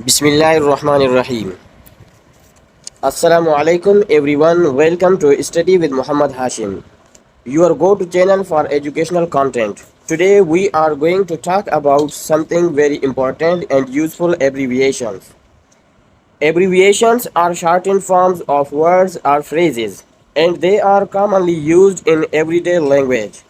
Bismillahirrahmanirrahim. Assalamu alaikum everyone. Welcome to Study with Muhammad Hashim, your go-to channel for educational content. Today we are going to talk about something very important and useful: abbreviations. Abbreviations are shortened forms of words or phrases, and they are commonly used in everyday language,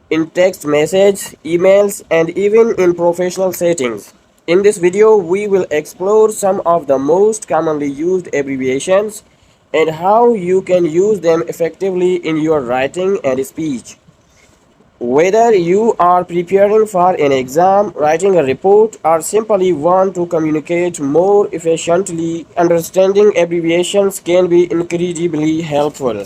in text messages, emails, and even in professional settings. In this video, we will explore some of the most commonly used abbreviations and how you can use them effectively in your writing and speech. Whether you are preparing for an exam, writing a report, or simply want to communicate more efficiently, understanding abbreviations can be incredibly helpful.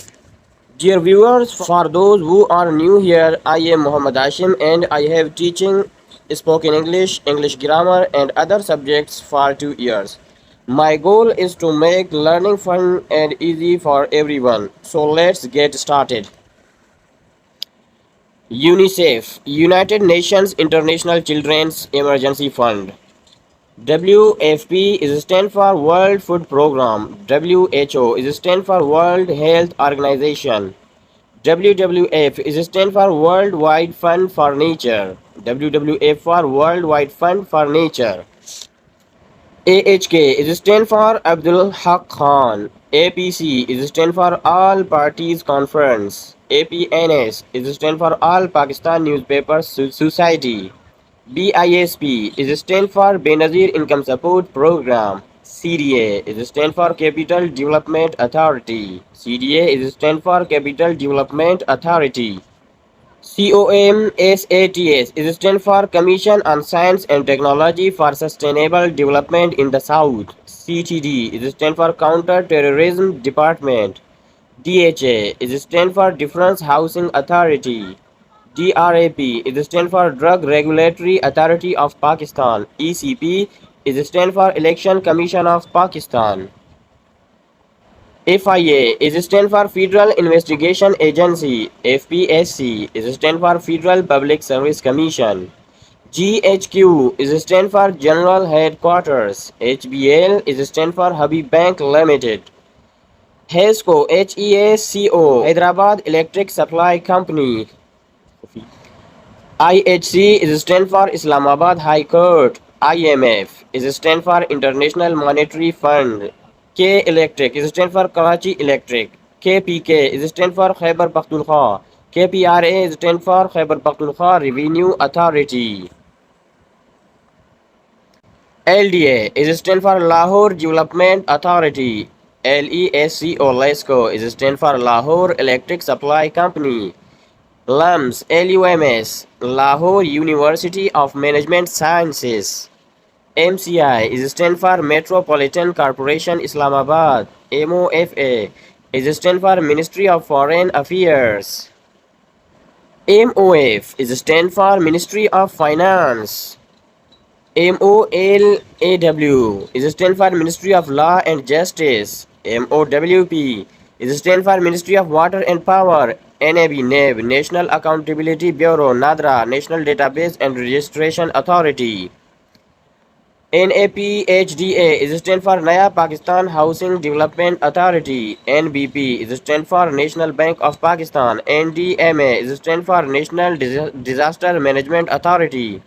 Dear viewers, for those who are new here, I am Muhammad Hashim and I have teaching spoken English, English grammar and other subjects for 2 years. My goal is to make learning fun and easy for everyone. So let's get started. UNICEF, United Nations International Children's Emergency Fund. WFP is stand for World Food Program. WHO is stand for World Health Organization. WWF is stand for World Wide Fund for Nature. WWF for World Wide Fund for Nature. AHK is stand for Abdul Haq Khan. APC is stand for All Parties Conference. APNS is stand for All Pakistan Newspapers Society. BISP is stand for Benazir Income Support Program. CDA is stand for Capital Development Authority. CDA is stand for Capital Development Authority. COMSATS is stand for Commission on Science and Technology for Sustainable Development in the South. CTD is stand for Counter Terrorism Department. DHA is stand for Defense Housing Authority. DRAP is stand for Drug Regulatory Authority of Pakistan. ECP is stand for Election Commission of Pakistan. FIA is stand for Federal Investigation Agency. FPSC is stand for Federal Public Service Commission. GHQ is stand for General Headquarters. HBL is stand for Habib Bank Limited. HESCO, HESCO, Hyderabad Electric Supply Company. IHC is stand for Islamabad High Court. IMF is stand for International Monetary Fund. K Electric is stand for Karachi Electric. KPK is stand for Khyber Pakhtunkhwa. KPRA is stand for Khyber Pakhtunkhwa Revenue Authority. LDA is stand for Lahore Development Authority. LESCO is stand for Lahore Electric Supply Company. LUMS, Lahore University of Management Sciences. MCI is stand for Metropolitan Corporation Islamabad. MOFA is stand for Ministry of Foreign Affairs. MOF is stand for Ministry of Finance. MOLAW is stand for Ministry of Law and Justice. MOWP is stand for Ministry of Water and Power. NAB, National Accountability Bureau. NADRA, National Database and Registration Authority. NAPHDA is stand for Naya Pakistan Housing Development Authority. NBP is stand for National Bank of Pakistan. NDMA is stand for National Disaster Management Authority.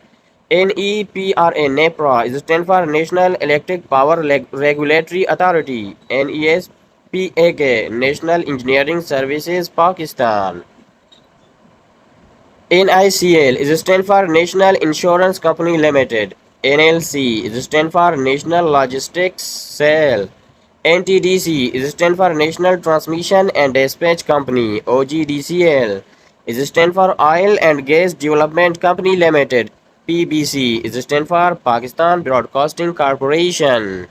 NEPRA is stand for National Electric Power Regulatory Authority. NESPAK, National Engineering Services Pakistan. NICL is stand for National Insurance Company Limited. NLC is stand for National Logistics Cell. NTDC is stand for National Transmission and Dispatch Company. OGDCL is stand for Oil and Gas Development Company Limited. PBC is stand for Pakistan Broadcasting Corporation.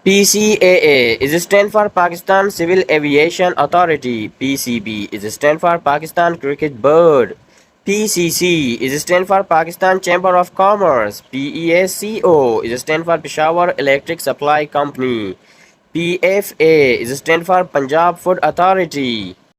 PCAA is stand for Pakistan Civil Aviation Authority. PCB is stand for Pakistan Cricket Board. PCC is stand for Pakistan Chamber of Commerce. PESCO is stand for Peshawar Electric Supply Company. PFA is stand for Punjab Food Authority.